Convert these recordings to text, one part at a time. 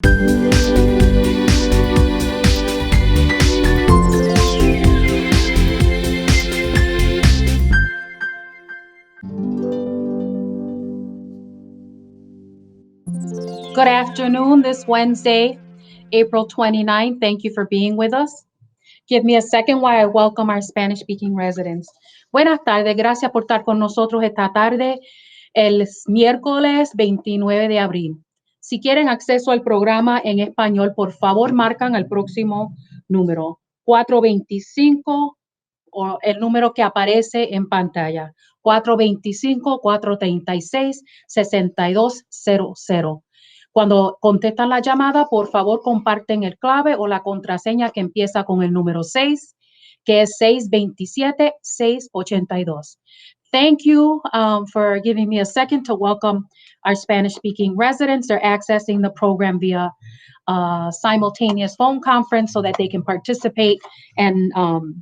Good afternoon this Wednesday, April 29th. Thank you for being with us. Give me a second while I welcome our Spanish-speaking residents. Buenas tardes, gracias por estar con nosotros esta tarde, el miércoles 29 de abril. Si quieren acceso al programa en español, por favor marcan el próximo número 425 o el número que aparece en pantalla, 425-436-6200. Cuando contestan la llamada, por favor, comparten el clave o la contraseña que empieza con el número 6, que es 627-682. Thank you for giving me a second to welcome our Spanish-speaking residents. They're accessing the program via simultaneous phone conference so that they can participate and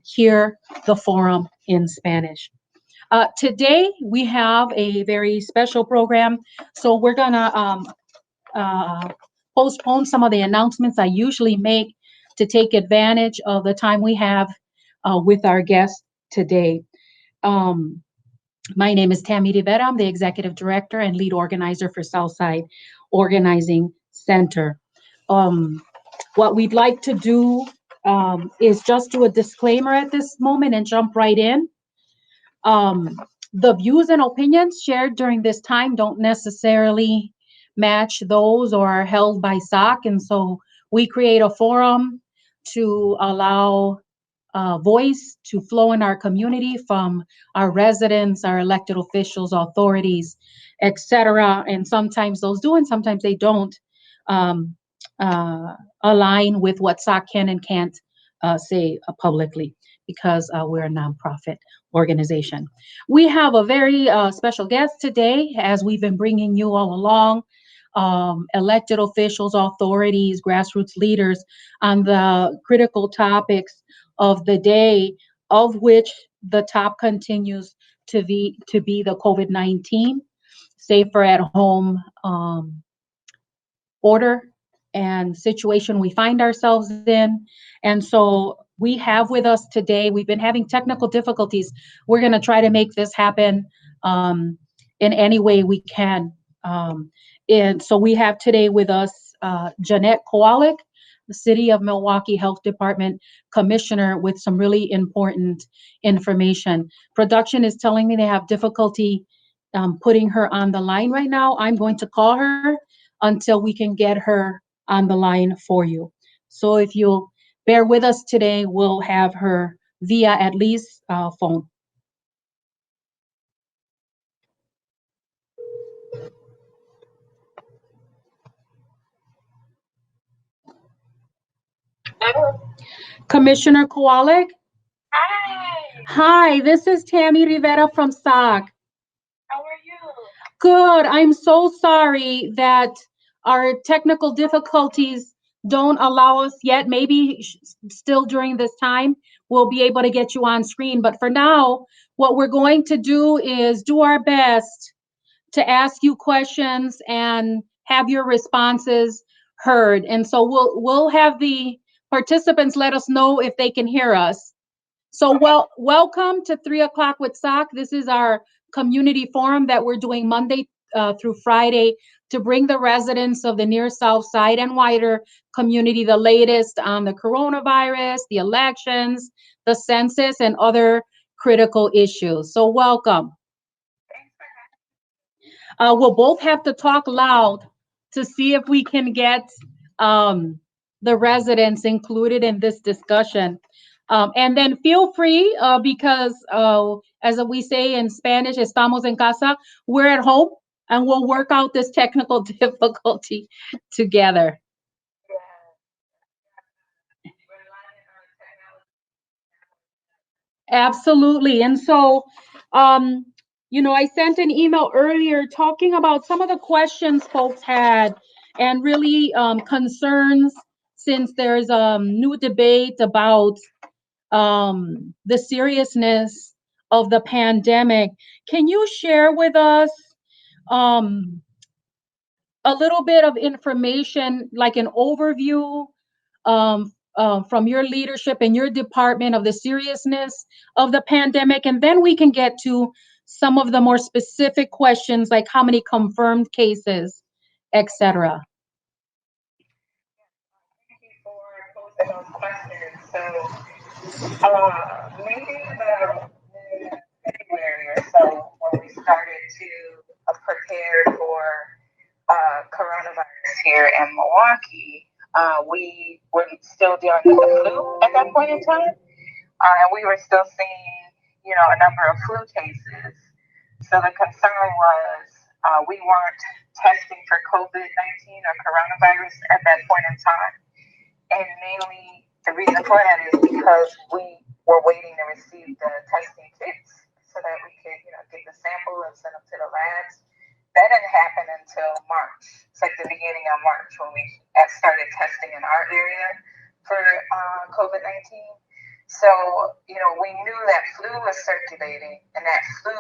hear the forum in Spanish. Today, we have a very special program, so we're gonna postpone some of the announcements I usually make to take advantage of the time we have with our guest today. My name is Tammy Rivera. I'm the Executive Director and Lead Organizer for Southside Organizing Center. What we'd like to do is just do a disclaimer at this moment and jump right in. The views and opinions shared during this time don't necessarily match those or are held by SOC, and so we create a forum to allow voice to flow in our community from our residents, our elected officials, authorities, etc. And sometimes those do, and sometimes they don't align with what SOC can and can't say publicly, because we're a nonprofit organization. We have a very special guest today, as we've been bringing you all along, elected officials, authorities, grassroots leaders on the critical topics of the day, of which the top continues to be the COVID-19 safer at home order and situation we find ourselves in. And so we have with us today, we've been having technical difficulties. We're going to try to make this happen in any way we can. And so we have today with us Jeanette Kowalik, the City of Milwaukee Health Department Commissioner, with some really important information. Production is telling me they have difficulty putting her on the line right now. I'm going to call her until we can get her on the line for you. So if you'll bear with us today, we'll have her via at least phone. Commissioner Kowalik? Hi, this is Tammy Rivera from SOC. How are you? Good. I'm so sorry that our technical difficulties don't allow us yet. Maybe still during this time, we'll be able to get you on screen. But for now, what we're going to do is do our best to ask you questions and have your responses heard. And so we'll have the participants let us know if they can hear us. So welcome to 3 o'clock with SOC. This is our community forum that we're doing Monday through Friday to bring the residents of the near South Side and wider community the latest on the coronavirus, the elections, the census, and other critical issues. So welcome. We'll both have to talk loud to see if we can get the residents included in this discussion. And then feel free, because as we say in Spanish, estamos en casa, we're at home, and we'll work out this technical difficulty together. Absolutely. And so, I sent an email earlier talking about some of the questions folks had and really concerns, since there's new debate about the seriousness of the pandemic. Can you share with us a little bit of information, like an overview from your leadership and your department of the seriousness of the pandemic, and then we can get to some of the more specific questions, like how many confirmed cases, etc. Thank you for posing those questions. So, maybe the February or so, when we started to prepare for coronavirus here in Milwaukee, we were still dealing with the flu at that point in time, and we were still seeing, a number of flu cases. So the concern was we weren't testing for COVID-19 or coronavirus at that point in time. And mainly the reason for that is because we were waiting to receive the testing kits so that we could, get the sample and send them to the labs. That didn't happen until March. It's like the beginning of March when we started testing in our area for COVID-19. So, we knew that flu was circulating, and that flu,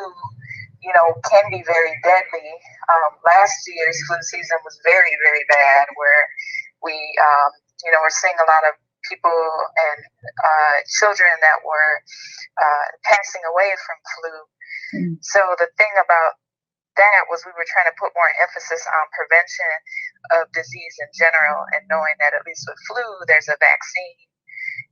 can be very deadly. Last year's flu season was very, very bad, where we, we're seeing a lot of people and children that were passing away from flu. So the thing about that was we were trying to put more emphasis on prevention of disease in general, and knowing that at least with flu, there's a vaccine.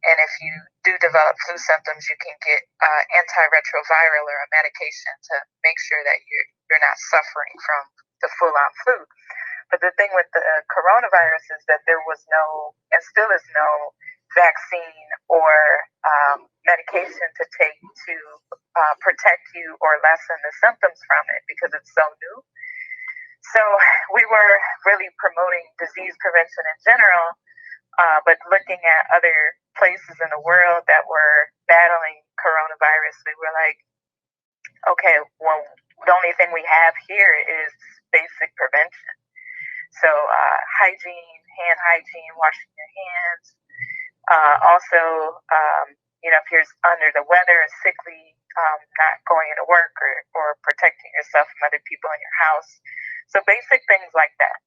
And if you do develop flu symptoms, you can get antiretroviral or a medication to make sure that you're not suffering from the full-on flu. But the thing with the coronavirus is that there was no, and still is no, vaccine or medication to take to protect you or lessen the symptoms from it because it's so new. So we were really promoting disease prevention in general, but looking at other places in the world that were battling coronavirus, we were like, okay, well, the only thing we have here is basic prevention. So hygiene, hand hygiene, washing your hands. Also, if you're under the weather, sickly, not going into work or protecting yourself from other people in your house. So basic things like that.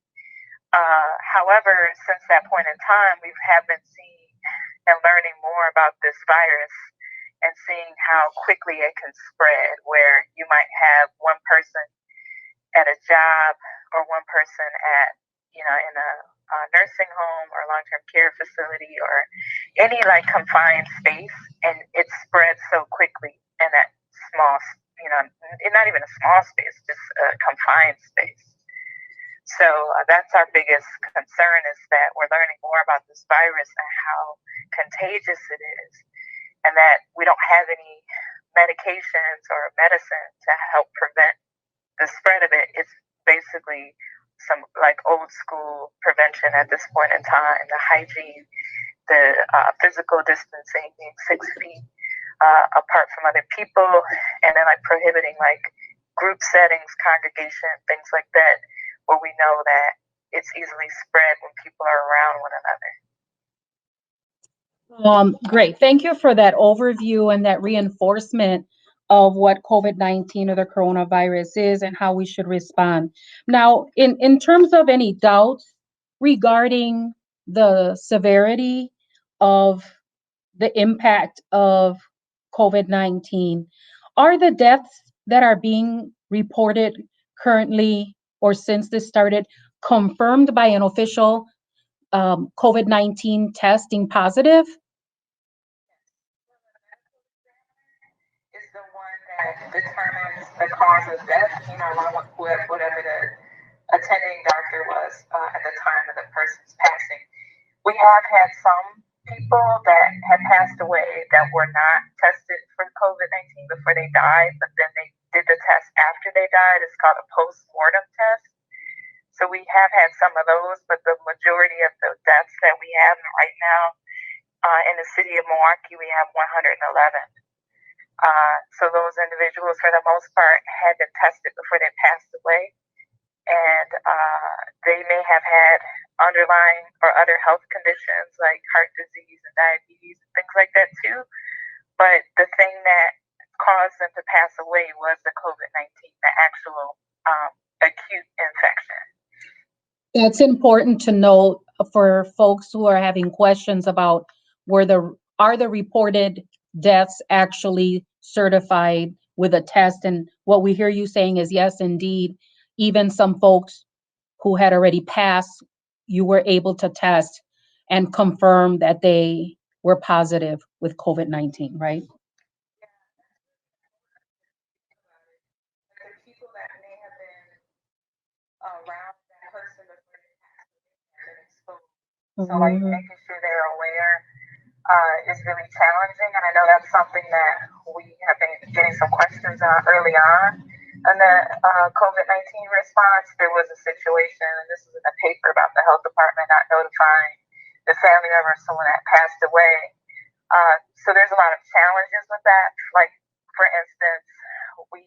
However, since that point in time, we have been seeing and learning more about this virus and seeing how quickly it can spread, where you might have one person at a job or one person at, in a nursing home or long-term care facility or any like confined space, and it spreads so quickly in that small, not even a small space, just a confined space. So that's our biggest concern, is that we're learning more about this virus and how contagious it is, and that we don't have any medications or medicine to help prevent the spread of it. It's basically some like old school prevention at this point in time: the hygiene, the physical distancing, being 6 feet apart from other people, and then like prohibiting like group settings, congregation, things like that, where we know that it's easily spread when people are around one another. Great. Thank you for that overview and that reinforcement of what COVID-19 or the coronavirus is and how we should respond. Now, in terms of any doubts regarding the severity of the impact of COVID-19, are the deaths that are being reported currently or since this started confirmed by an official COVID-19 testing positive? Is the one that determines the cause of death, along with whatever the attending doctor was at the time of the person's passing. We have had some people that have passed away that were not tested for COVID-19 before they died, but then they did the test after they died. It's called a post-mortem test. So we have had some of those, but the majority of the deaths that we have right now in the city of Milwaukee, we have 111. So those individuals, for the most part, had been tested before they passed away, and they may have had underlying or other health conditions like heart disease and diabetes and things like that too. But the thing that caused them to pass away was the COVID-19, the actual acute infection. That's important to note for folks who are having questions about where are the reported deaths actually certified with a test. And what we hear you saying is yes, indeed, even some folks who had already passed, you were able to test and confirm that they were positive with COVID-19, right? The people that may have been around that person before they passed away have been exposed. So, like, Mhm. making sure they're aware is really challenging. And I know that's something that we have been getting some questions on early on. And the COVID-19 response, there was a situation, and this was in the paper about the health department not notifying the family member of someone that passed away. So there's a lot of challenges with that. Like, for instance, we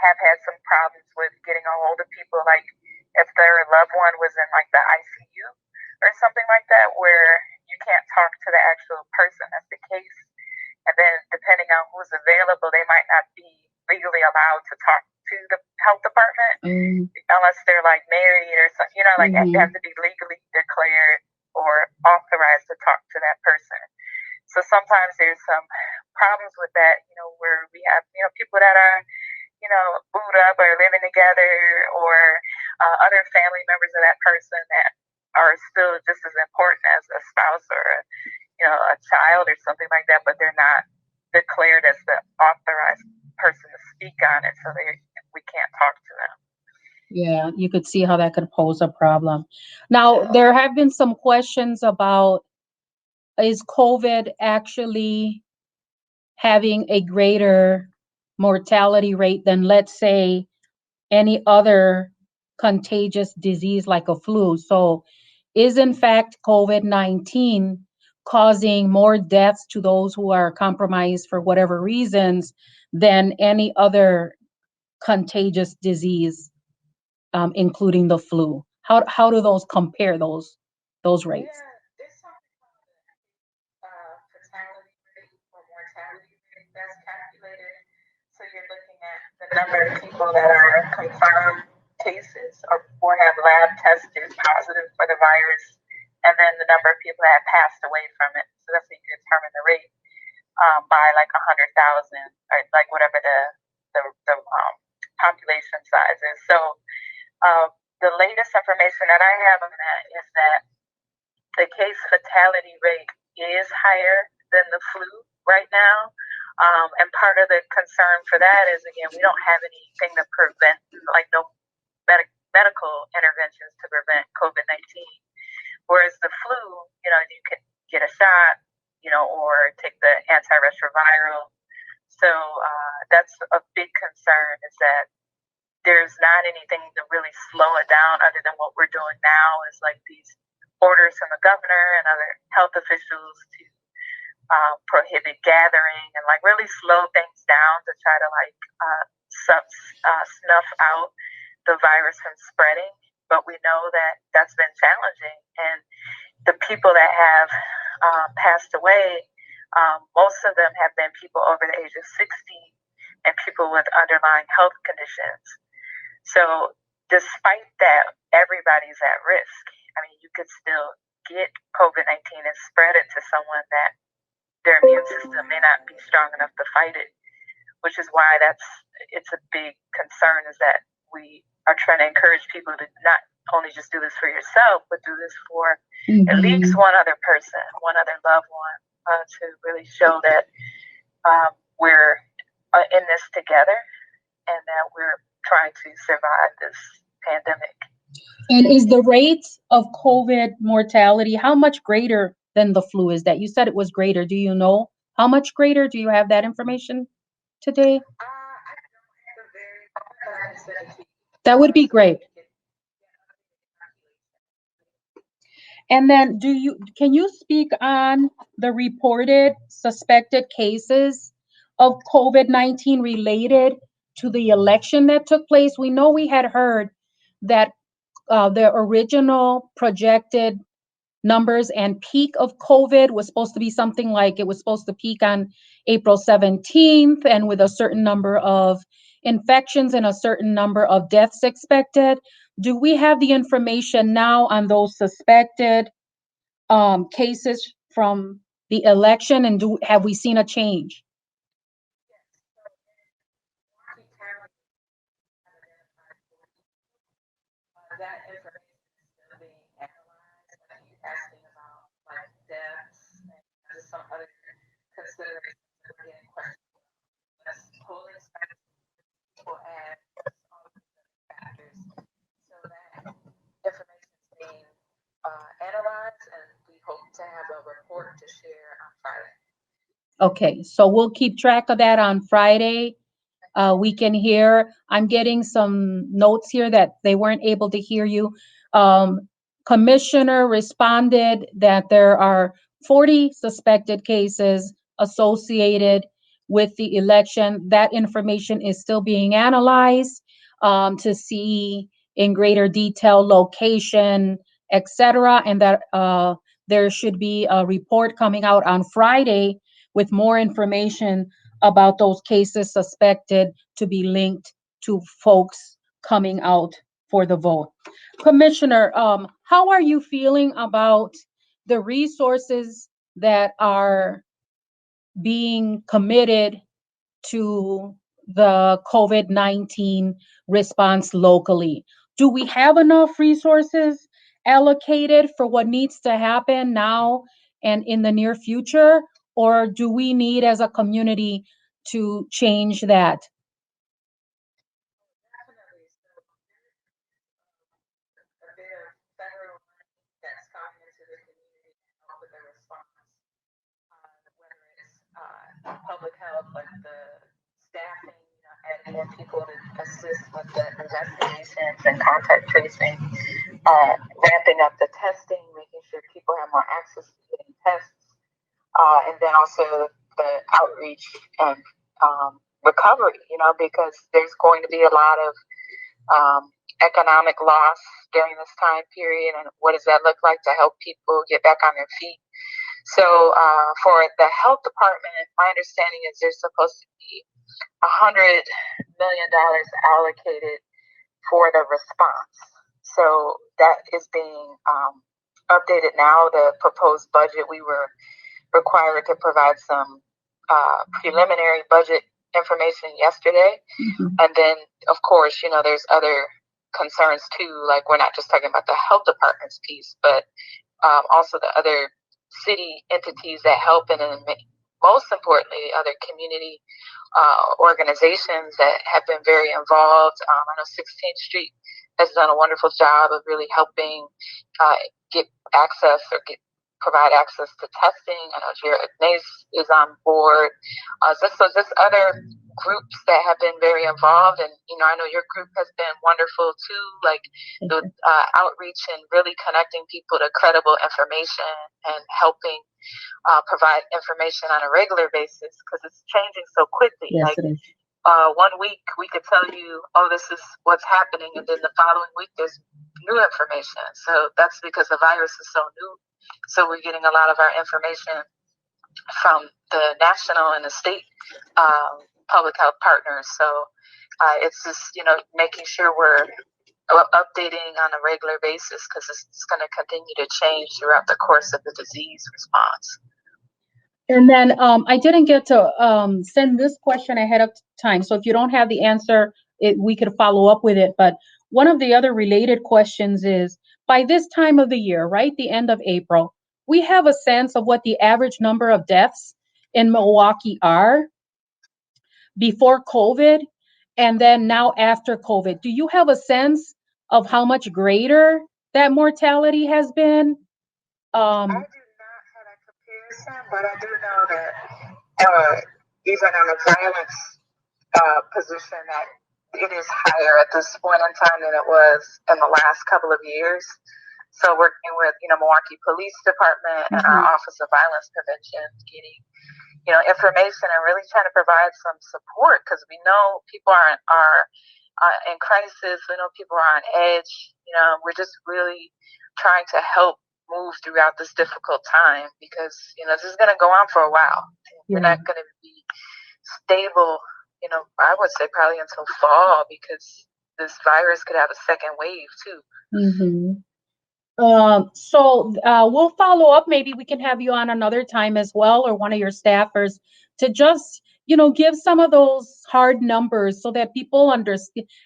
have had some problems with getting a hold of people, like if their loved one was in like the ICU or something like that, where you can't talk to the actual person. That's the case. And then depending on who's available, they might not be legally allowed to talk to the health department unless they're like married or something, you know, like they have to be legally declared or authorized to talk to that person. So sometimes there's some problems with that, you know, where we have, you know, people that are, you know, booed up or living together, or other family members of that person that are still just as important as a spouse or you know, a child or something like that, but they're not declared as the authorized person to speak on it, so we can't talk to them. Yeah, you could see how that could pose a problem. Now, there have been some questions about, is COVID actually having a greater mortality rate than, let's say, any other contagious disease like a flu? So, is in fact COVID-19 causing more deaths to those who are compromised for whatever reasons than any other contagious disease, including the flu? How do those compare, those rates? Yeah, there's something called the fatality rate or mortality rate that's calculated. So you're looking at the number of people that are confirmed cases or have lab tested positive for the virus, and then the number of people that have passed away from it. So that's how you determine the rate by like 100,000, or like whatever the population size is. So the latest information that I have on that is that the case fatality rate is higher than the flu right now. And part of the concern for that is, again, we don't have anything to prevent, like no medical interventions to prevent COVID 19. Whereas the flu, you know, you can get a shot, you know, or take the antiretroviral. So that's a big concern, is that there's not anything to really slow it down other than what we're doing now, is like these orders from the governor and other health officials to prohibit gathering and like really slow things down to try to like snuff out the virus from spreading. But we know that that's been challenging, and the people that have passed away, most of them have been people over the age of 60 and people with underlying health conditions. So, despite that, everybody's at risk. I mean, you could still get COVID 19 and spread it to someone that their immune system may not be strong enough to fight it, which is why it's a big concern, is that we are trying to encourage people to not only just do this for yourself, but do this for at least one other person, one other loved one, to really show that we're in this together and that we're trying to survive this pandemic. And is the rate of COVID mortality, how much greater than the flu is that? You said it was greater. Do you know how much greater? Do you have that information today? I don't have a very, but I can send it to you. That would be So great. you can And then can you speak on the reported suspected cases of COVID-19 related to the election that took place? We know we had heard that the original projected numbers and peak of COVID was supposed to be something like, it was supposed to peak on April 17th, and with a certain number of infections and a certain number of deaths expected. Do we have the information now on those suspected cases from the election, and have we seen a change? That information is still being analyzed. Like you asking about like deaths and just some other considerations that we're getting questions. That's polling sites, people add all of these other factors. So that information is being analyzed, and we hope to have a report to share on Friday. Okay, so we'll keep track of that on Friday. We can hear. I'm getting some notes here that they weren't able to hear you. Um, Commissioner responded that there are 40 suspected cases associated with the election. That information is still being analyzed to see in greater detail location, etc., and that there should be a report coming out on Friday with more information about those cases suspected to be linked to folks coming out for the vote. Commissioner, how are you feeling about the resources that are being committed to the COVID-19 response locally? Do we have enough resources allocated for what needs to happen now and in the near future? Or do we need as a community to change that? Definitely. So a bit of federal money that's coming into the community to help with the response, whether it's public health, like the staffing, adding more people to assist with the investigations and contact tracing, ramping up the testing, making sure people have more access to getting tests, and then also the outreach and recovery, because there's going to be a lot of economic loss during this time period. And what does that look like to help people get back on their feet? So for the health department, my understanding is there's supposed to be $100 million allocated for the response. So that is being updated now. The proposed budget, we were required to provide some preliminary budget information yesterday. Mm-hmm. And then, of course, there's other concerns too. Like, we're not just talking about the health department's piece, but also the other city entities that help, and then most importantly, other community organizations that have been very involved. I know 16th Street has done a wonderful job of really helping get access or provide access to testing. I know Jared Nace is on board. So just other groups that have been very involved. And, I know your group has been wonderful too, like the outreach and really connecting people to credible information and helping provide information on a regular basis, because it's changing so quickly. Yes, like 1 week we could tell you, oh, this is what's happening, and then the following week there's new information. So that's because the virus is so new. So we're getting a lot of our information from the national and the state public health partners. So it's just, making sure we're updating on a regular basis, because it's going to continue to change throughout the course of the disease response. And then I didn't get to send this question ahead of time. So if you don't have the answer, we could follow up with it. But one of the other related questions is, by this time of the year, right, the end of April, we have a sense of what the average number of deaths in Milwaukee are before COVID and then now after COVID. Do you have a sense of how much greater that mortality has been? I do not have a comparison, but I do know that even on a violence position, that it is higher at this point in time than it was in the last couple of years. So working with, Milwaukee Police Department and our Office of Violence Prevention, getting, information and really trying to provide some support, because we know people are in crisis. We know people are on edge. We're just really trying to help move throughout this difficult time, because, this is going to go on for a while. Yeah. We're not going to be stable, I would say probably until fall, because this virus could have a second wave too. Mm-hmm. We'll follow up. Maybe we can have you on another time as well, or one of your staffers, to just, give some of those hard numbers so that people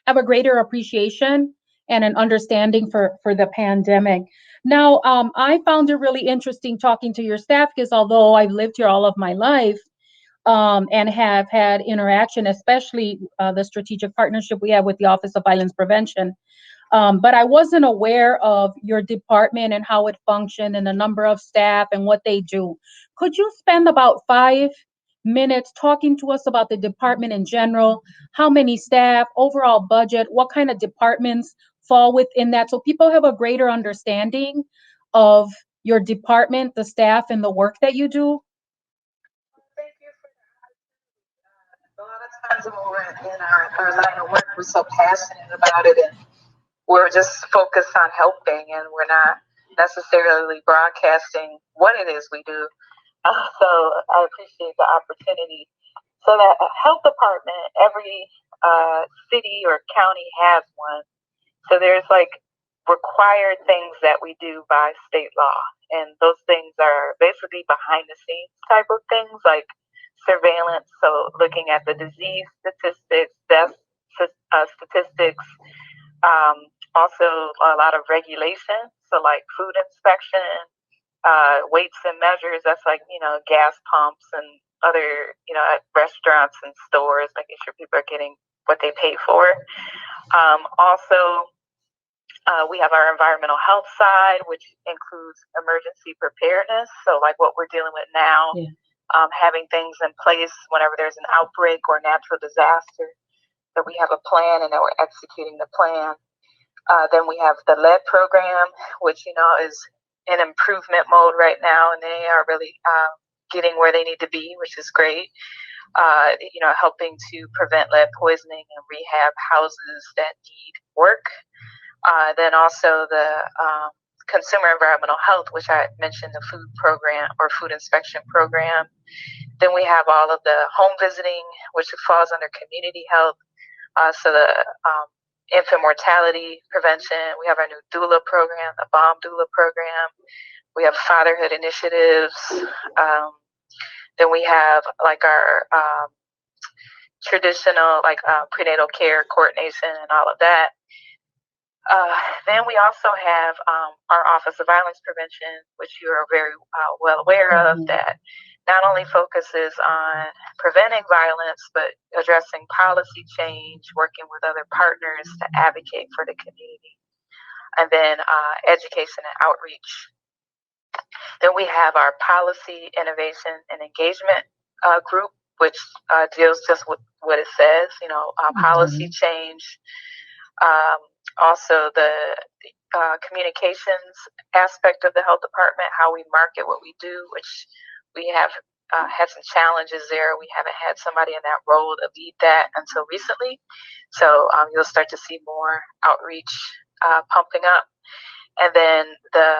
have a greater appreciation and an understanding for the pandemic. Now, I found it really interesting talking to your staff because although I've lived here all of my life, and have had interaction, especially the strategic partnership we have with the Office of Violence Prevention. But I wasn't aware of your department and how it functioned and the number of staff and what they do. Could you spend about 5 minutes talking to us about the department in general? How many staff, overall budget, what kind of departments fall within that, so people have a greater understanding of your department, the staff, and the work that you do? Thank you for that. A lot of times when we're in our line of work, we're so passionate about it, and we're just focused on helping, and we're not necessarily broadcasting what it is we do. So I appreciate the opportunity. So that health department, every city or county has one. So there's like required things that we do by state law, and those things are basically behind the scenes type of things like surveillance. So looking at the disease statistics, death statistics, also a lot of regulation. So like food inspection, weights and measures. That's like, gas pumps and other, at restaurants and stores, making sure people are getting what they pay for. Also, we have our environmental health side, which includes emergency preparedness. So like what we're dealing with now, having things in place whenever there's an outbreak or natural disaster, that we have a plan and that we're executing the plan. Then we have the lead program, which, is in improvement mode right now, and they are really getting where they need to be, which is great. Helping to prevent lead poisoning and rehab houses that need work. Then also the consumer environmental health, which I mentioned, the food program or food inspection program. Then we have all of the home visiting, which falls under community health. So the infant mortality prevention. We have our new doula program, the bomb doula program. We have fatherhood initiatives. Then we have like our traditional prenatal care coordination and all of that. Then we also have our Office of Violence Prevention, which you are very well aware of, that not only focuses on preventing violence, but addressing policy change, working with other partners to advocate for the community, and then education and outreach. Then we have our Policy, Innovation, and Engagement group, which deals just with what it says, policy change. Also the communications aspect of the health department, how we market what we do, which we have had some challenges there. We haven't had somebody in that role to lead that until recently. So you'll start to see more outreach pumping up. And then the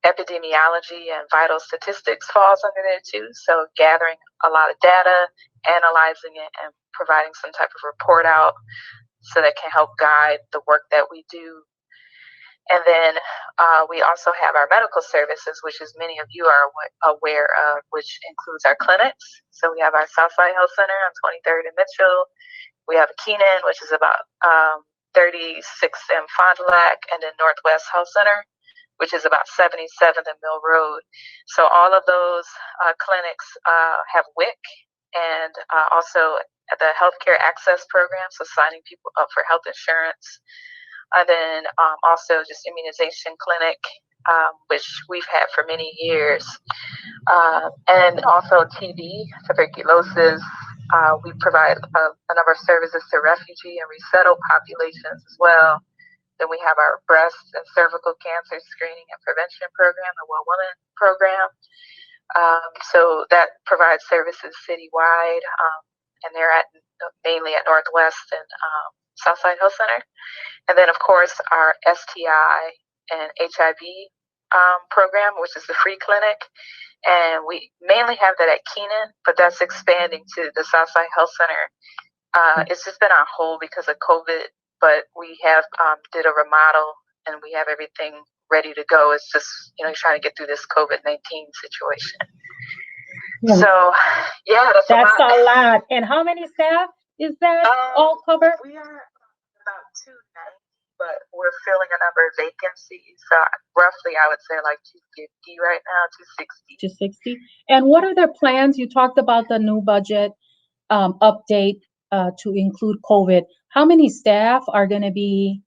epidemiology and vital statistics falls under there too. So gathering a lot of data, analyzing it, and providing some type of report out so that can help guide the work that we do. And then we also have our medical services, which as many of you are aware of, which includes our clinics. So we have our Southside Health Center on 23rd and Mitchell. We have Keenan, which is about 36th and Fond du Lac, and then Northwest Health Center, which is about 77th and Mill Road. So all of those clinics have WIC, and also the Healthcare Access Program, so signing people up for health insurance. And then also just immunization clinic, which we've had for many years. And also TB, tuberculosis. We provide a number of services to refugee and resettled populations as well. Then we have our breast and cervical cancer screening and prevention program, the Well Woman program. So that provides services citywide, and they're mainly at Northwest and Southside Health Center. And then, of course, our STI and HIV program, which is the free clinic. And we mainly have that at Keenan, but that's expanding to the Southside Health Center. It's just been on hold because of COVID. but we have did a remodel and we have everything ready to go. It's just, trying to get through this COVID-19 situation. Yeah. So, yeah, that's a lot. And how many staff is that all covered? We are about 290, but we're filling a number of vacancies. So roughly, I would say like 250 right now, 260. 260. And what are their plans? You talked about the new budget update to include COVID. How many staff are going to be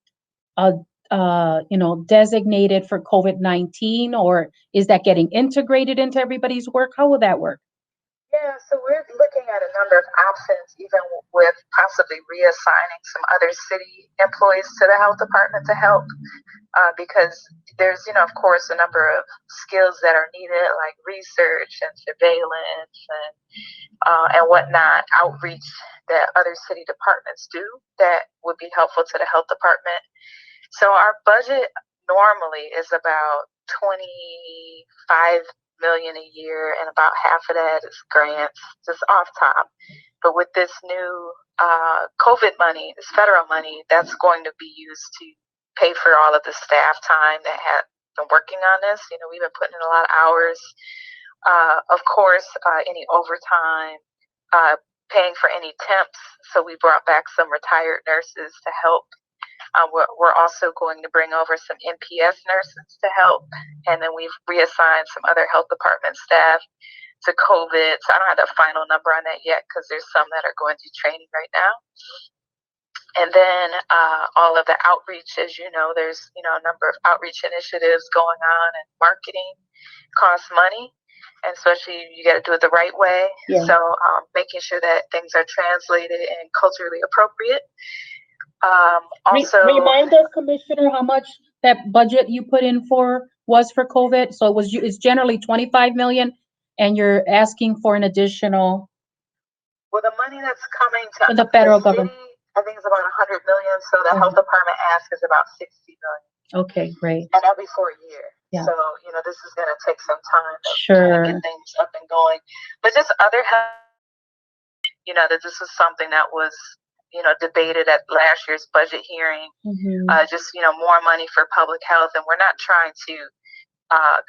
designated for COVID-19, or is that getting integrated into everybody's work? How will that work? Yeah, so we're looking at a number of options, even with possibly reassigning some other city employees to the health department to help, because there's, of course, a number of skills that are needed, like research and surveillance and whatnot, outreach that other city departments do that would be helpful to the health department. So our budget normally is about 25 million a year, and about half of that is grants, just off top. But with this new COVID money, this federal money, that's going to be used to pay for all of the staff time that have been working on this. We've been putting in a lot of hours. Of course, any overtime, paying for any temps. So we brought back some retired nurses to help. We're also going to bring over some NPS nurses to help, and then we've reassigned some other health department staff to COVID. So I don't have the final number on that yet because there's some that are going through training right now. And then all of the outreach, as you know, there's a number of outreach initiatives going on, and marketing costs money, and especially you got to do it the right way. Yeah. So making sure that things are translated and culturally appropriate. Also, remind us, Commissioner, how much that budget you put in was for COVID. So it's generally 25 million, and you're asking for an additional. Well, the money that's coming to the federal government, I think it's about 100 million. So the health department ask is about 60 million. Okay, great. And that'll be for a year. Yeah. So this is going to take some time to get things up and going. But just other health, that this was something that was debated at last year's budget hearing. Mm-hmm. Just more money for public health, and we're not trying to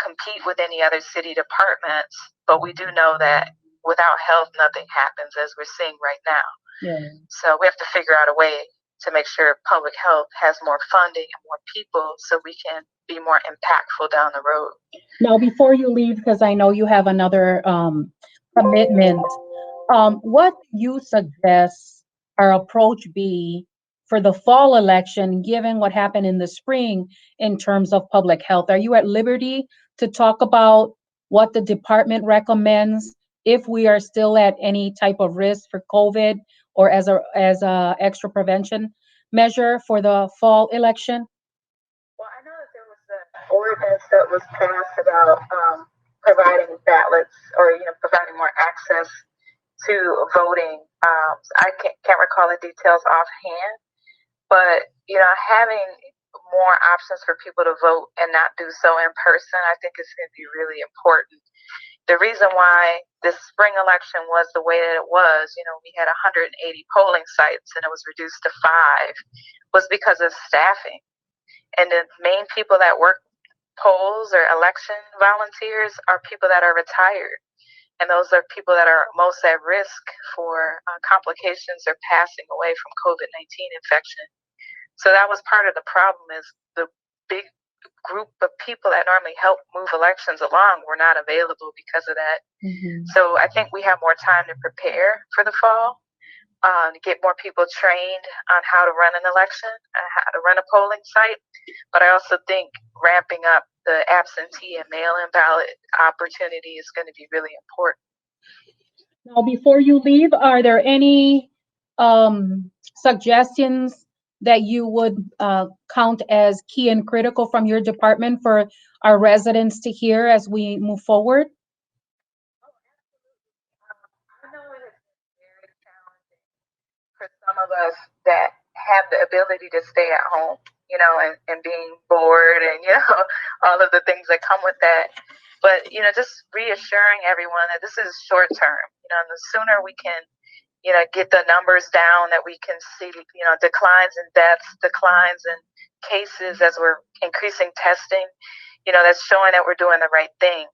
compete with any other city departments, but we do know that without health, nothing happens, as we're seeing right now. Yeah. So we have to figure out a way to make sure public health has more funding and more people, so we can be more impactful down the road. Now, before you leave, because I know you have another commitment, what do you suggest our approach be for the fall election, given what happened in the spring in terms of public health? Are you at liberty to talk about what the department recommends if we are still at any type of risk for COVID, or as a extra prevention measure for the fall election? Well, I know that there was an ordinance that was passed about providing ballots, or providing more access to voting. I can't recall the details offhand, but having more options for people to vote and not do so in person, I think is going to be really important. The reason why this spring election was the way that it was, we had 180 polling sites and it was reduced to 5, was because of staffing. And the main people that work polls or election volunteers are people that are retired. And those are people that are most at risk for complications or passing away from COVID-19 infection. So that was part of the problem, is the big group of people that normally help move elections along were not available because of that. Mm-hmm. So I think we have more time to prepare for the fall, to get more people trained on how to run an election and how to run a polling site. But I also think ramping up the absentee and mail-in ballot opportunity is going to be really important. Now, before you leave, are there any suggestions that you would count as key and critical from your department for our residents to hear as we move forward? I know it has been very challenging for some of us that have the ability to stay at home, and being bored and, all of the things that come with that. But, just reassuring everyone that this is short term, and the sooner we can get the numbers down that we can see, declines in deaths, declines in cases as we're increasing testing, that's showing that we're doing the right thing.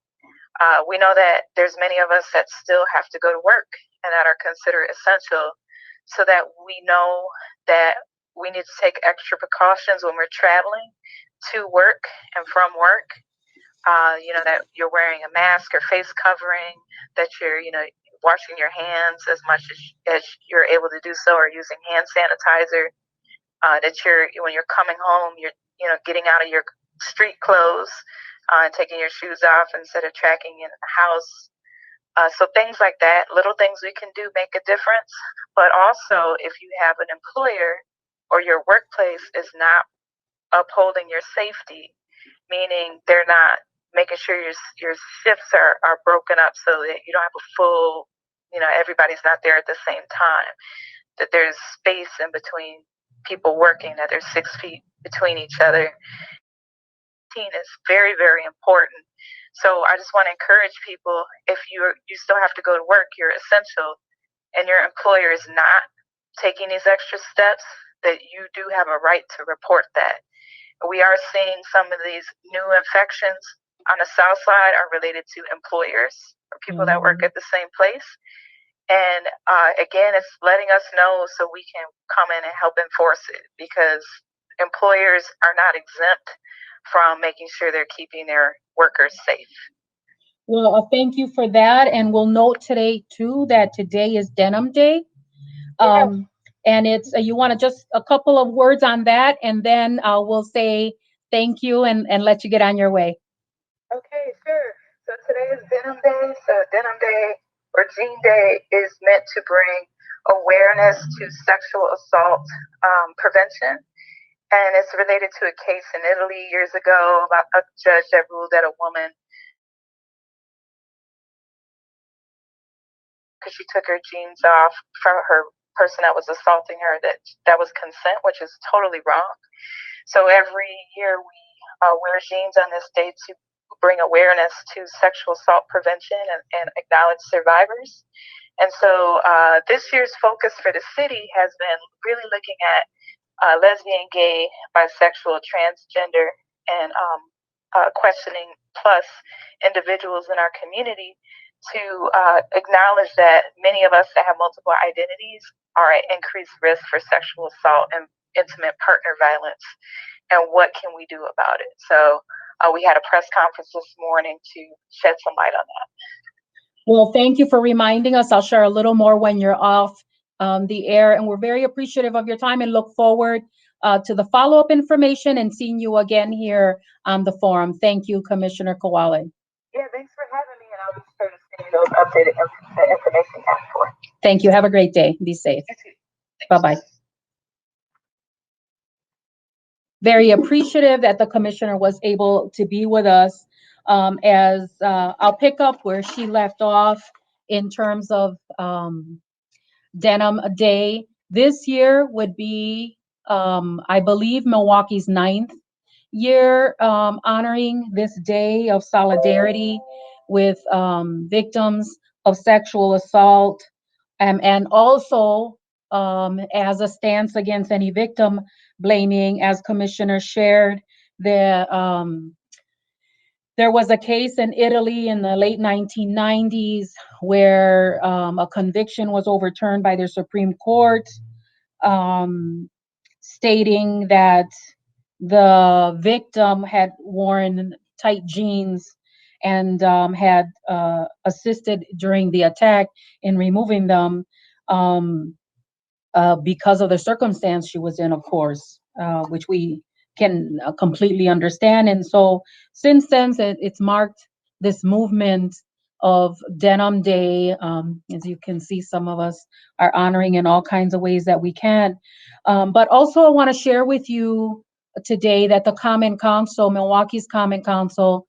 We know that there's many of us that still have to go to work and that are considered essential, so that we know that we need to take extra precautions when we're traveling to work and from work. That you're wearing a mask or face covering, that you're, washing your hands as much as you're able to do so, or using hand sanitizer. That when you're coming home, you're, getting out of your street clothes and taking your shoes off instead of tracking in the house. So things like that, little things we can do make a difference. But also, if you have an employer or your workplace is not upholding your safety, meaning they're not making sure your shifts are broken up so that you don't have a full, everybody's not there at the same time, that there's space in between people working, that there's 6 feet between each other. Is very, very important. So I just want to encourage people, if you still have to go to work, you're essential, and your employer is not taking these extra steps, that you do have a right to report that. We are seeing some of these new infections on the South Side are related to employers or people that work at the same place. And again, it's letting us know so we can come in and help enforce it, because employers are not exempt from making sure they're keeping their workers safe. Well, thank you for that. And we'll note today, too, that today is Denim Day. And it's, you want to just a couple of words on that, and then we'll say thank you and let you get on your way. Okay, sure. So today is Denim Day. So Denim Day or Jean Day is meant to bring awareness to sexual assault prevention. And it's related to a case in Italy years ago about a judge that ruled that a woman, because she took her jeans off from her person that was assaulting her, that was consent, which is totally wrong. So every year we wear jeans on this day to bring awareness to sexual assault prevention and acknowledge survivors. And so this year's focus for the city has been really looking at lesbian, gay, bisexual, transgender, and questioning plus individuals in our community, to acknowledge that many of us that have multiple identities are at increased risk for sexual assault and intimate partner violence, and what can we do about it. So we had a press conference this morning to shed some light on that. Well, thank you for reminding us. I'll share a little more when you're off the air, and we're very appreciative of your time and look forward to the follow-up information and seeing you again here on the forum. Thank you, Commissioner Kowale. Yeah, thanks for having me, and I'll be sure to send you those updated information after. Thank you. Have a great day. Be safe. Bye-bye. Very appreciative that the commissioner was able to be with us. As I'll pick up where she left off in terms of Denim Day. This year would be, I believe, Milwaukee's 9th year honoring this day of solidarity with victims of sexual assault, and also as a stance against any victim blaming. As Commissioner shared, there was a case in Italy in the late 1990s where a conviction was overturned by the Supreme Court, stating that the victim had worn tight jeans and had assisted during the attack in removing them, because of the circumstance she was in, of course, which we can completely understand. And so since then, it's marked this movement of Denim Day. As you can see, some of us are honoring in all kinds of ways that we can. But also I want to share with you today that the Common Council, Milwaukee's Common Council,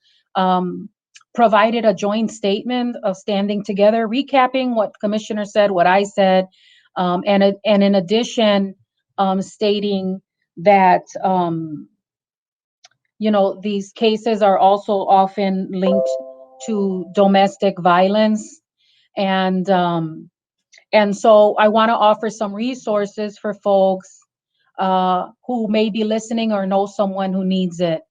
provided a joint statement of standing together, recapping what Commissioner said, what I said, and in addition, stating that these cases are also often linked to domestic violence, and And so I want to offer some resources for folks who may be listening or know someone who needs it.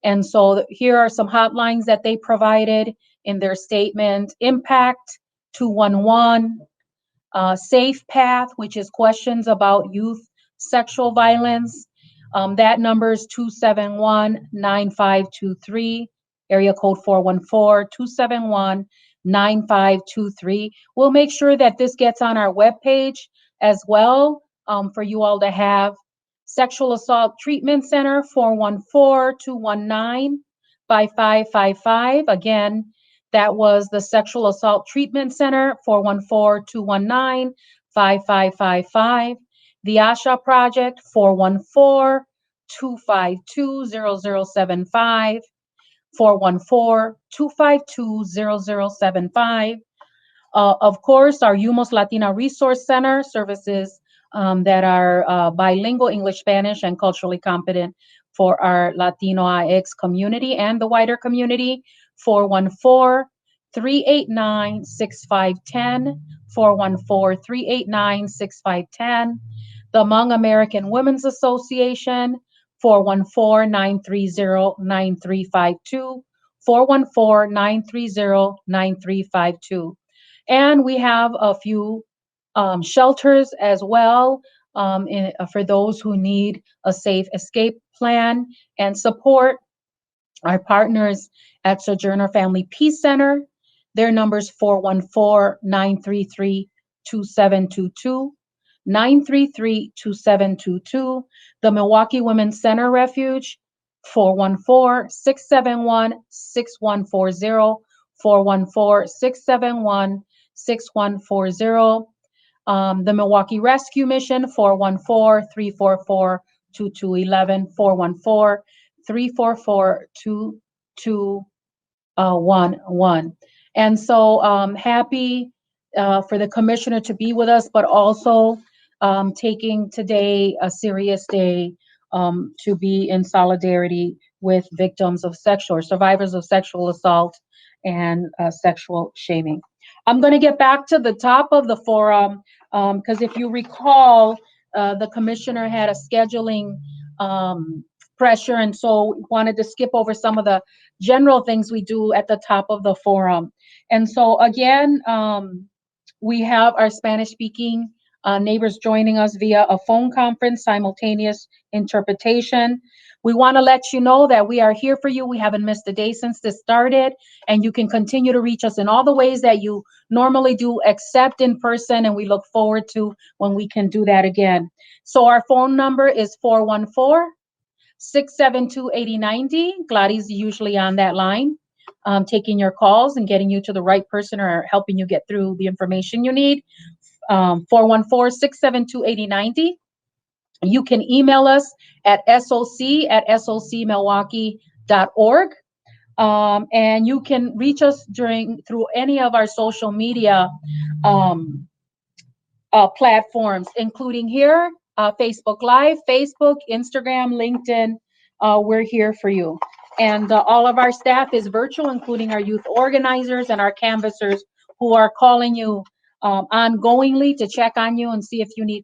And so here are some hotlines that they provided in their statement. Impact 211, Safe Path, which is questions about youth sexual violence. That number is 271-9523, area code 414-271-9523. We'll make sure that this gets on our webpage as well, for you all to have. Sexual Assault Treatment Center, 414-219-5555. Again, that was the Sexual Assault Treatment Center, 414-219-5555. The ASHA Project, 414-252-0075, 414-252-0075. Of course, our UMOS Latina Resource Center services that are bilingual English, Spanish, and culturally competent for our Latino IX community and the wider community. 414-389-6510, 414-389-6510. The Hmong American Women's Association, 414-930-9352, 414-930-9352. And we have a few shelters as well, for those who need a safe escape plan and support. Our partners at Sojourner Family Peace Center, their numbers 414-933-2722, 933-2722. The Milwaukee Women's Center Refuge, 414-671-6140, 414-671-6140. The Milwaukee Rescue Mission, 414-344-2211, 414-344-2211. And so happy for the commissioner to be with us, but also taking today a serious day to be in solidarity with victims of sexual or survivors of sexual assault and sexual shaming. I'm going to get back to the top of the forum because if you recall, the commissioner had a scheduling pressure, and so wanted to skip over some of the general things we do at the top of the forum. And so again, we have our Spanish speaking neighbors joining us via a phone conference, simultaneous interpretation. We want to let you know that we are here for you. We haven't missed a day since this started, and you can continue to reach us in all the ways that you normally do, except in person, and we look forward to when we can do that again. So our phone number is 414-672-8090. Gladys usually on that line, taking your calls and getting you to the right person or helping you get through the information you need. 414-672-8090. You can email us at soc@socmilwaukee.org. And you can reach us through any of our social media platforms, including here, Facebook Live, Facebook, Instagram, LinkedIn. We're here for you. And all of our staff is virtual, including our youth organizers and our canvassers who are calling you ongoingly to check on you and see if you need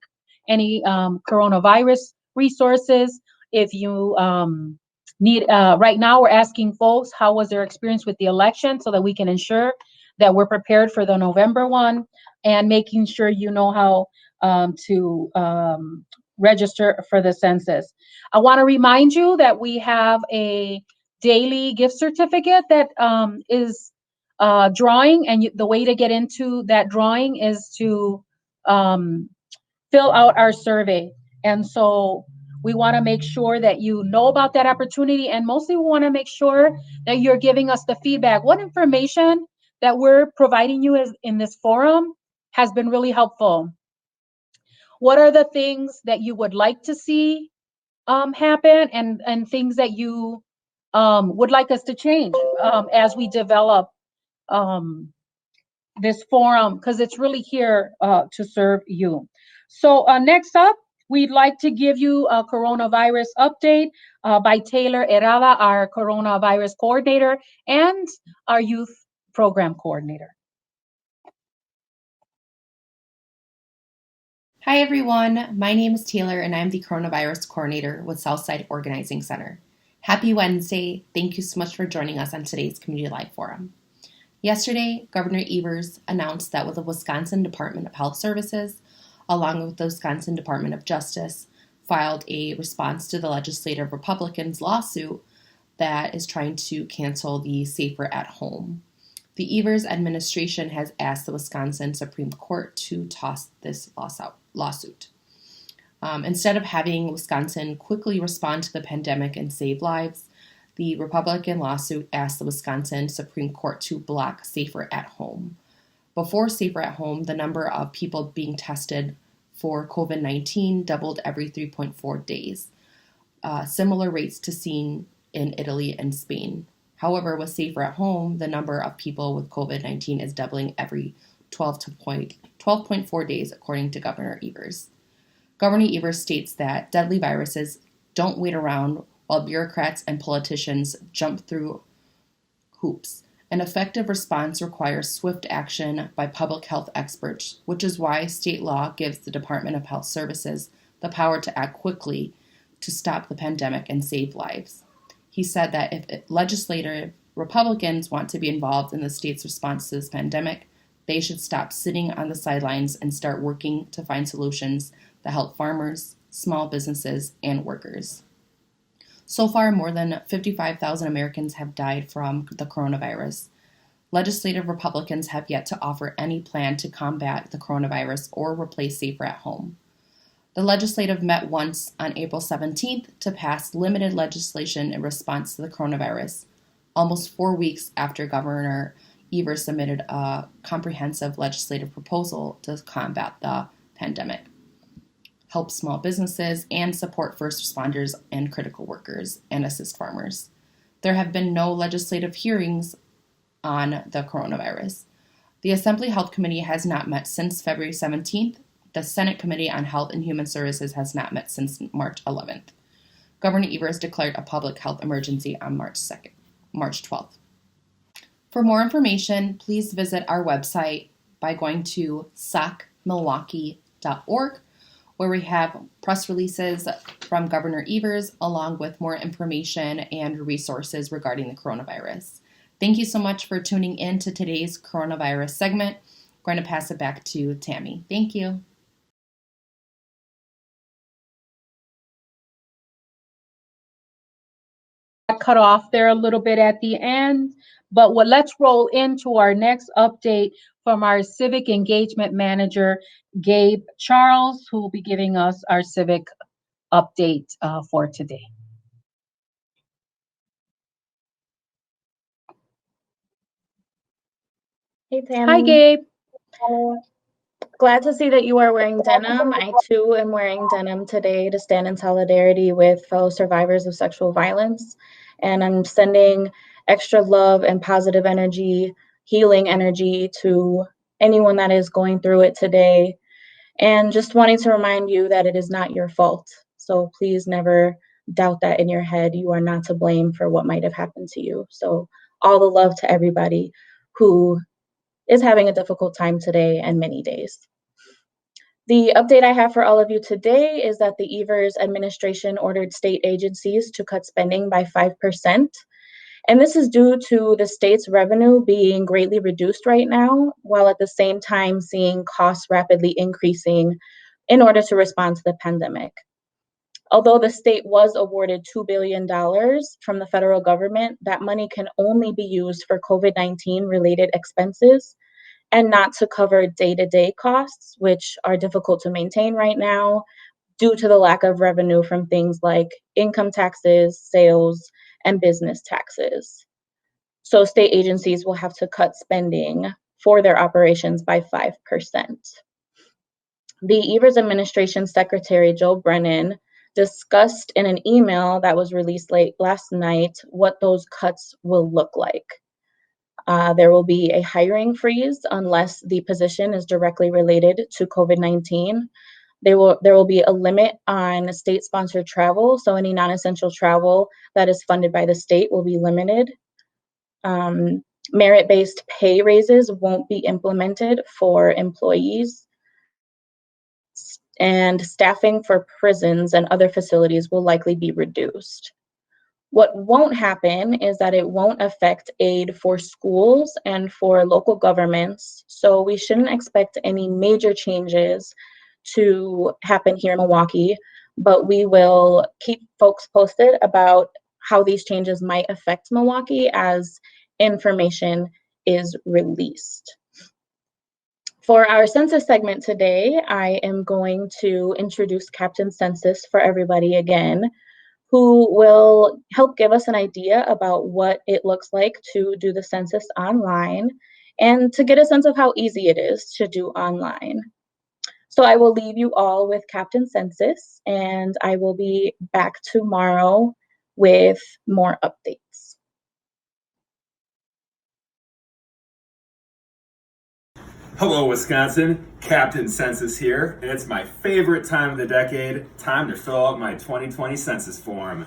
any coronavirus resources. If you need, right now we're asking folks, how was their experience with the election so that we can ensure that we're prepared for the November one, and making sure you know how to register for the census. I want to remind you that we have a daily gift certificate that is drawing, and the way to get into that drawing is to fill out our survey. And so we want to make sure that you know about that opportunity, and mostly we want to make sure that you're giving us the feedback. What information that we're providing you in this forum has been really helpful? What are the things that you would like to see happen, and things that you would like us to change as we develop this forum, because it's really here to serve you. So next up, we'd like to give you a coronavirus update by Taylor Herrada, our coronavirus coordinator and our youth program coordinator. Hi everyone, my name is Taylor and I'm the Coronavirus Coordinator with Southside Organizing Center. Happy Wednesday. Thank you so much for joining us on today's Community Life Forum. Yesterday, Governor Evers announced that with the Wisconsin Department of Health Services, along with the Wisconsin Department of Justice, filed a response to the legislative Republicans' lawsuit that is trying to cancel the Safer at Home. The Evers administration has asked the Wisconsin Supreme Court to toss this lawsuit. Instead of having Wisconsin quickly respond to the pandemic and save lives, the Republican lawsuit asked the Wisconsin Supreme Court to block Safer at Home. Before Safer at Home, the number of people being tested for COVID-19 doubled every 3.4 days, similar rates to seen in Italy and Spain. However, with Safer at Home, the number of people with COVID-19 is doubling every 12.4 days, according to Governor Evers. Governor Evers states that deadly viruses don't wait around while bureaucrats and politicians jump through hoops. An effective response requires swift action by public health experts, which is why state law gives the Department of Health Services the power to act quickly to stop the pandemic and save lives. He said that if legislative Republicans want to be involved in the state's response to this pandemic, they should stop sitting on the sidelines and start working to find solutions that help farmers, small businesses, and workers. So far, more than 55,000 Americans have died from the coronavirus. Legislative Republicans have yet to offer any plan to combat the coronavirus or replace Safer at Home. The legislative met once on April 17th to pass limited legislation in response to the coronavirus, almost 4 weeks after Governor Evers submitted a comprehensive legislative proposal to combat the pandemic, help small businesses, and support first responders and critical workers, and assist farmers. There have been no legislative hearings on the coronavirus. The Assembly Health Committee has not met since February 17th. The Senate Committee on Health and Human Services has not met since March 11th. Governor Evers declared a public health emergency on March 12th. For more information, please visit our website by going to socmilwaukee.org, where we have press releases from Governor Evers, along with more information and resources regarding the coronavirus. Thank you so much for tuning in to today's coronavirus segment. I'm going to pass it back to Tammy. Thank you. Cut off there a little bit at the end, but let's roll into our next update from our civic engagement manager, Gabe Charles, who will be giving us our civic update for today. Hey, Tammy. Hi, Gabe. Glad to see that you are wearing denim. I too am wearing denim today to stand in solidarity with fellow survivors of sexual violence. And I'm sending extra love and positive energy, healing energy to anyone that is going through it today. And just wanting to remind you that it is not your fault. So please never doubt that in your head. You are not to blame for what might have happened to you. So all the love to everybody who is having a difficult time today and many days. The update I have for all of you today is that the Evers administration ordered state agencies to cut spending by 5%. And this is due to the state's revenue being greatly reduced right now, while at the same time seeing costs rapidly increasing in order to respond to the pandemic. Although the state was awarded $2 billion from the federal government, that money can only be used for COVID-19 related expenses and not to cover day-to-day costs, which are difficult to maintain right now due to the lack of revenue from things like income taxes, sales, and business taxes. So state agencies will have to cut spending for their operations by 5%. The Evers administration secretary, Joe Brennan, discussed in an email that was released late last night what those cuts will look like. There will be a hiring freeze unless the position is directly related to COVID-19. There will be a limit on state-sponsored travel, so any non-essential travel that is funded by the state will be limited. Merit-based pay raises won't be implemented for employees. and staffing for prisons and other facilities will likely be reduced. What won't happen is that it won't affect aid for schools and for local governments, so we shouldn't expect any major changes to happen here in Milwaukee, but we will keep folks posted about how these changes might affect Milwaukee as information is released. For our census segment today, I am going to introduce Captain Census for everybody again, who will help give us an idea about what it looks like to do the census online and to get a sense of how easy it is to do online. So I will leave you all with Captain Census, and I will be back tomorrow with more updates. Hello, Wisconsin. Captain Census here, and it's my favorite time of the decade, time to fill out my 2020 census form.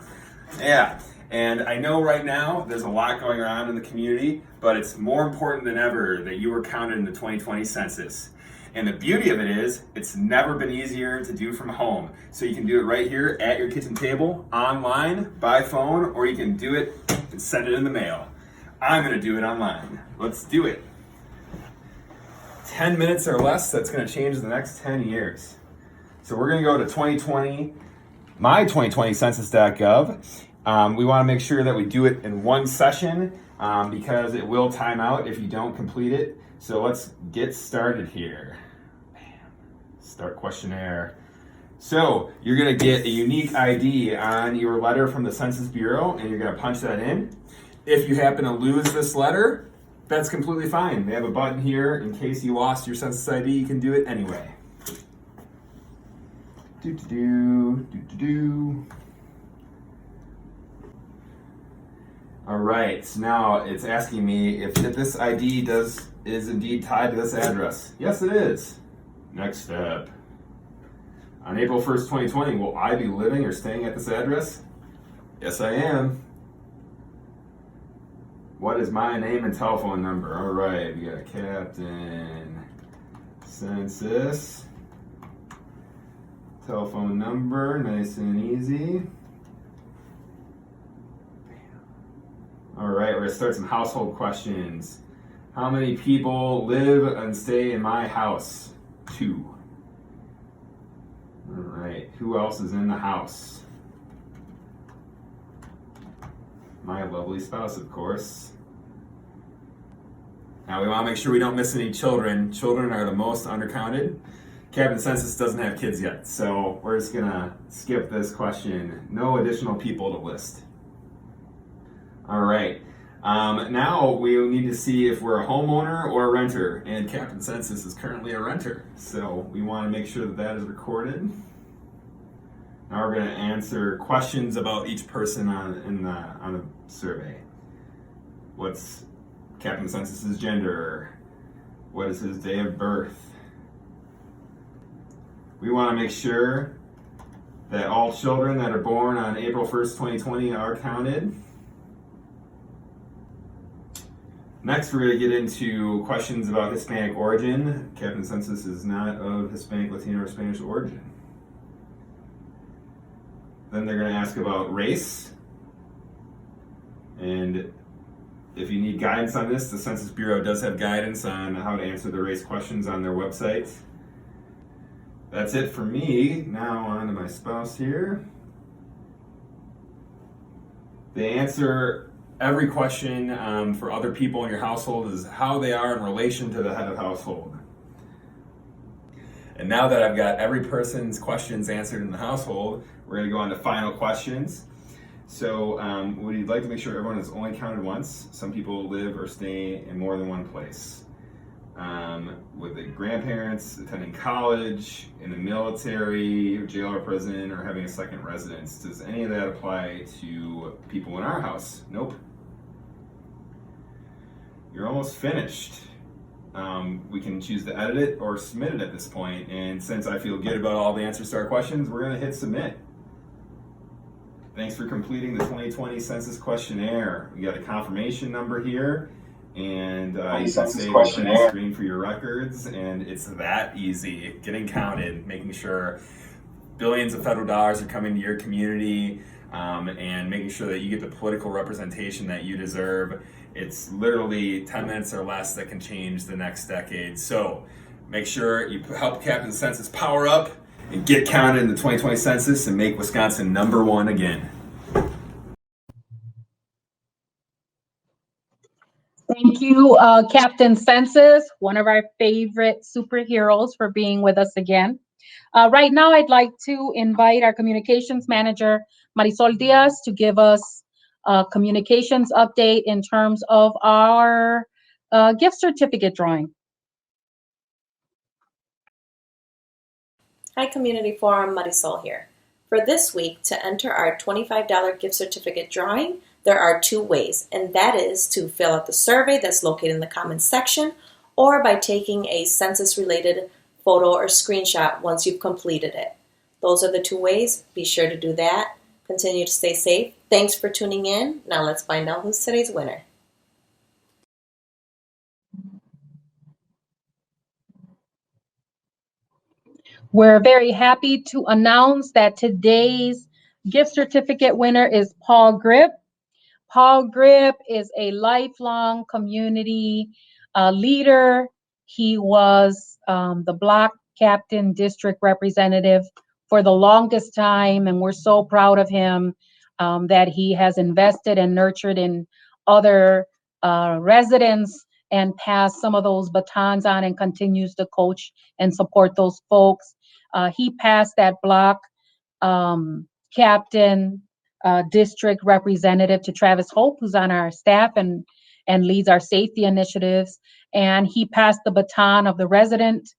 Yeah, and I know right now there's a lot going on in the community, but it's more important than ever that you were counted in the 2020 census. And the beauty of it is, it's never been easier to do from home. So you can do it right here at your kitchen table, online, by phone, or you can do it and send it in the mail. I'm gonna do it online. Let's do it. 10 minutes or less, that's gonna change the next 10 years. So we're gonna go to 2020, my2020census.gov. We wanna make sure that we do it in one session because it will time out if you don't complete it. So let's get started here. Start questionnaire. So you're gonna get a unique ID on your letter from the Census Bureau and you're gonna punch that in. If you happen to lose this letter, that's completely fine. They have a button here in case you lost your census ID, you can do it anyway. All right, so now it's asking me if this ID is indeed tied to this address. Yes, it is. Next step. On April 1st, 2020, will I be living or staying at this address? Yes, I am. What is my name and telephone number? All right, we got Captain Census. Telephone number, nice and easy. All right, we're gonna start some household questions. How many people live and stay in my house? 2. All right, who else is in the house? My lovely spouse, of course. Now we want to make sure we don't miss any children. Children are the most undercounted. Captain Census doesn't have kids yet, so we're just gonna skip this question. No additional people to list. All right, now we need to see if we're a homeowner or a renter, and Captain Census is currently a renter, so we want to make sure that that is recorded. Now we're going to answer questions about each person on the survey. What's Captain Census's gender? What is his day of birth? We want to make sure that all children that are born on April 1st, 2020 are counted. Next, we're going to get into questions about Hispanic origin. Captain Census is not of Hispanic, Latino, or Spanish origin. Then they're going to ask about race. And if you need guidance on this, the Census Bureau does have guidance on how to answer the race questions on their website. That's it for me. Now on to my spouse here. They answer every question for other people in your household is how they are in relation to the head of household. And now that I've got every person's questions answered in the household, we're going to go on to final questions. So we'd like to make sure everyone is only counted once. Some people live or stay in more than one place. With the grandparents, attending college, in the military, jail or prison, or having a second residence. Does any of that apply to people in our house? Nope. You're almost finished. We can choose to edit it or submit it at this point. And since I feel good about all the answers to our questions, we're going to hit submit. Thanks for completing the 2020 Census Questionnaire. We got a confirmation number here, And you can save or print the screen for your records, and it's that easy. Getting counted, making sure billions of federal dollars are coming to your community, and making sure that you get the political representation that you deserve. It's literally 10 minutes or less that can change the next decade. So make sure you help Captain Census power up and get counted in the 2020 census and make Wisconsin #1 again. Thank you, Captain Census, one of our favorite superheroes, for being with us again. Right now, I'd like to invite our communications manager, Marisol Diaz, to give us a communications update in terms of our gift certificate drawing. Hi, Community Forum, Marisol here. For this week, to enter our $25 gift certificate drawing, there are two ways, and that is to fill out the survey that's located in the comments section, or by taking a census-related photo or screenshot once you've completed it. Those are the two ways. Be sure to do that. Continue to stay safe. Thanks for tuning in. Now let's find out who's today's winner. We're very happy to announce that today's gift certificate winner is Paul Grip. Paul Grip is a lifelong community leader. He was the block captain district representative for the longest time, and we're so proud of him that he has invested and nurtured in other residents and passed some of those batons on and continues to coach and support those folks. He passed that block captain district representative to Travis Hope, who's on our staff and leads our safety initiatives. And he passed the baton of the resident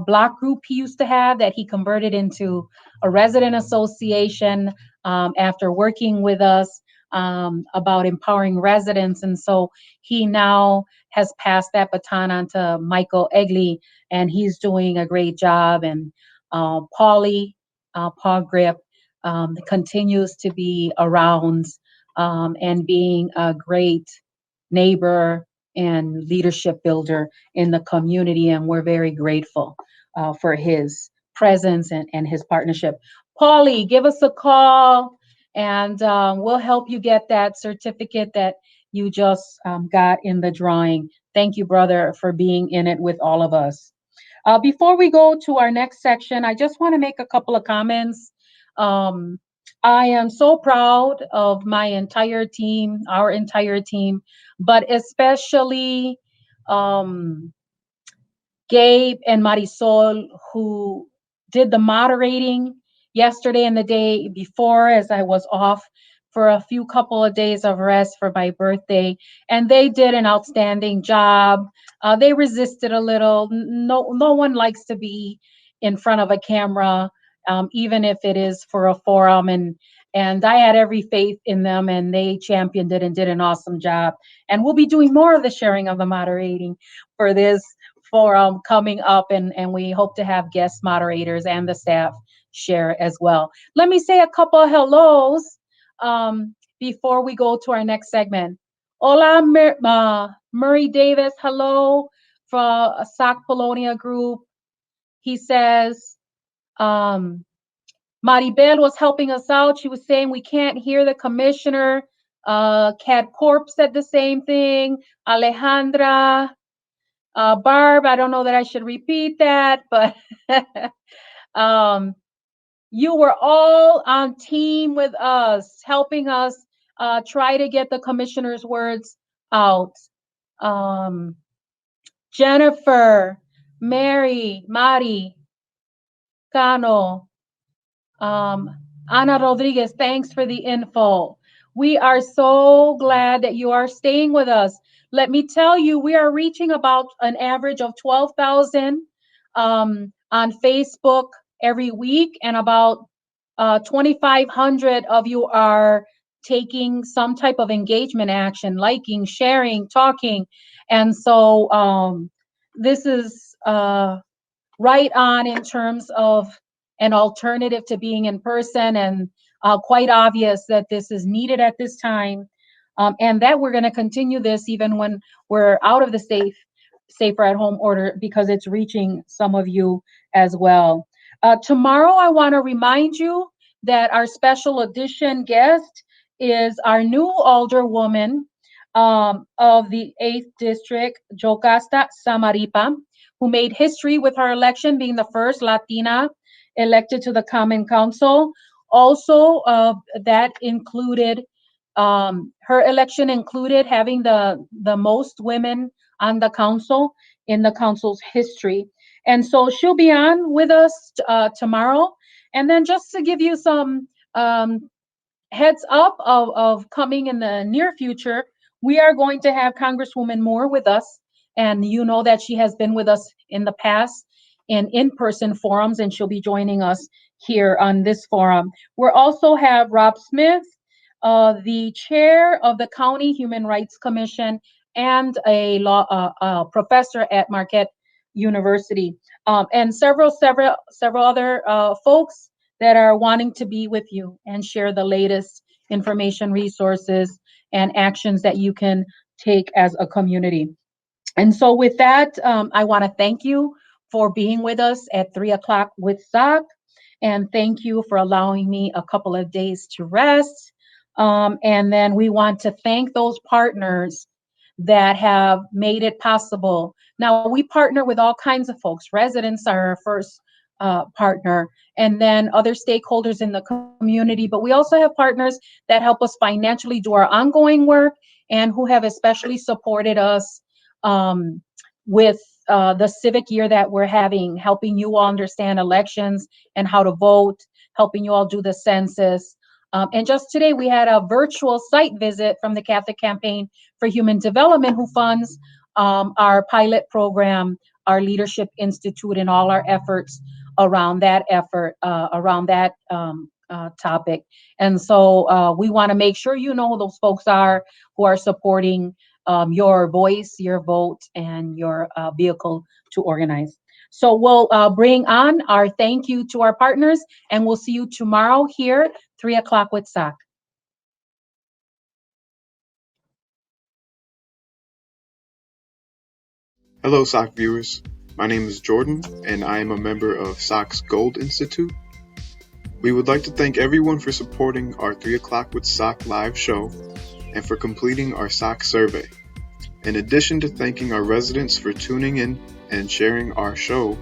block group he used to have that he converted into a resident association after working with us about empowering residents. And so he now has passed that baton on to Michael Egley, and he's doing a great job. And Paul Grip, continues to be around and being a great neighbor and leadership builder in the community. And we're very grateful for his presence and his partnership. Paulie, give us a call and we'll help you get that certificate that you just got in the drawing. Thank you, brother, for being in it with all of us. Before we go to our next section, I just want to make a couple of comments. I am so proud of my entire team, our entire team, but especially Gabe and Marisol, who did the moderating yesterday and the day before, as I was off for a few couple of days of rest for my birthday, and they did an outstanding job. They resisted a little. No one likes to be in front of a camera, even if it is for a forum. And I had every faith in them, and they championed it and did an awesome job. And we'll be doing more of the sharing of the moderating for this forum coming up, and we hope to have guest moderators and the staff share as well. Let me say a couple of hellos before we go to our next segment. Hola, Murray Davis, hello from SAC Polonia Group. He says, Maribel was helping us out. She was saying we can't hear the commissioner. Cat Corp said the same thing. Alejandra, Barb, I don't know that I should repeat that, but you were all on team with us, helping us try to get the commissioner's words out. Jennifer, Mari, Cano, Ana Rodriguez, thanks for the info. We are so glad that you are staying with us. Let me tell you, we are reaching about an average of 12,000 on Facebook every week, and about 2,500 of you are taking some type of engagement action, liking, sharing, talking. And so this is right on in terms of an alternative to being in person, and quite obvious that this is needed at this time. And that we're going to continue this even when we're out of the safer at home order, because it's reaching some of you as well. Tomorrow, I want to remind you that our special edition guest is our new alderwoman of the 8th District, Jocasta Samaripa, who made history with her election, being the first Latina elected to the Common Council. Also, that included her election included having the most women on the council in the council's history. And so she'll be on with us tomorrow. And then just to give you some heads up of coming in the near future, we are going to have Congresswoman Moore with us. And you know that she has been with us in the past in in-person forums, and she'll be joining us here on this forum. We'll also have Rob Smith, the chair of the County Human Rights Commission and a professor at Marquette University, and several other folks that are wanting to be with you and share the latest information, resources, and actions that you can take as a community. And so with that, I want to thank you for being with us at 3 o'clock with SOC. And thank you for allowing me a couple of days to rest. And then we want to thank those partners that have made it possible. Now, we partner with all kinds of folks. Residents are our first partner, and then other stakeholders in the community. But we also have partners that help us financially do our ongoing work and who have especially supported us with the civic year that we're having, helping you all understand elections and how to vote, helping you all do the census. And just today, we had a virtual site visit from the Catholic Campaign for Human Development, who funds our pilot program, our Leadership Institute, and all our efforts around that topic. And so we want to make sure you know who those folks are who are supporting your voice, your vote, and your vehicle to organize. So we'll bring on our thank you to our partners, and we'll see you tomorrow here, 3 o'clock with SOC. Hello, SOC viewers. My name is Jordan, and I am a member of SOC's Gold Institute. We would like to thank everyone for supporting our 3 o'clock with SOC live show and for completing our SOC survey. In addition to thanking our residents for tuning in and sharing our show,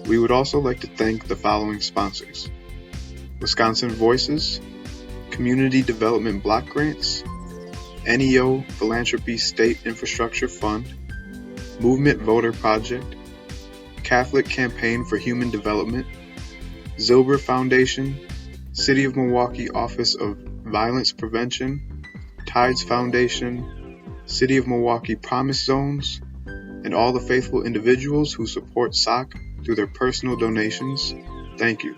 we would also like to thank the following sponsors: Wisconsin Voices, Community Development Block Grants, NEO Philanthropy State Infrastructure Fund, Movement Voter Project, Catholic Campaign for Human Development, Zilber Foundation, City of Milwaukee Office of Violence Prevention, Tides Foundation, City of Milwaukee Promise Zones, and all the faithful individuals who support SOC through their personal donations. Thank you.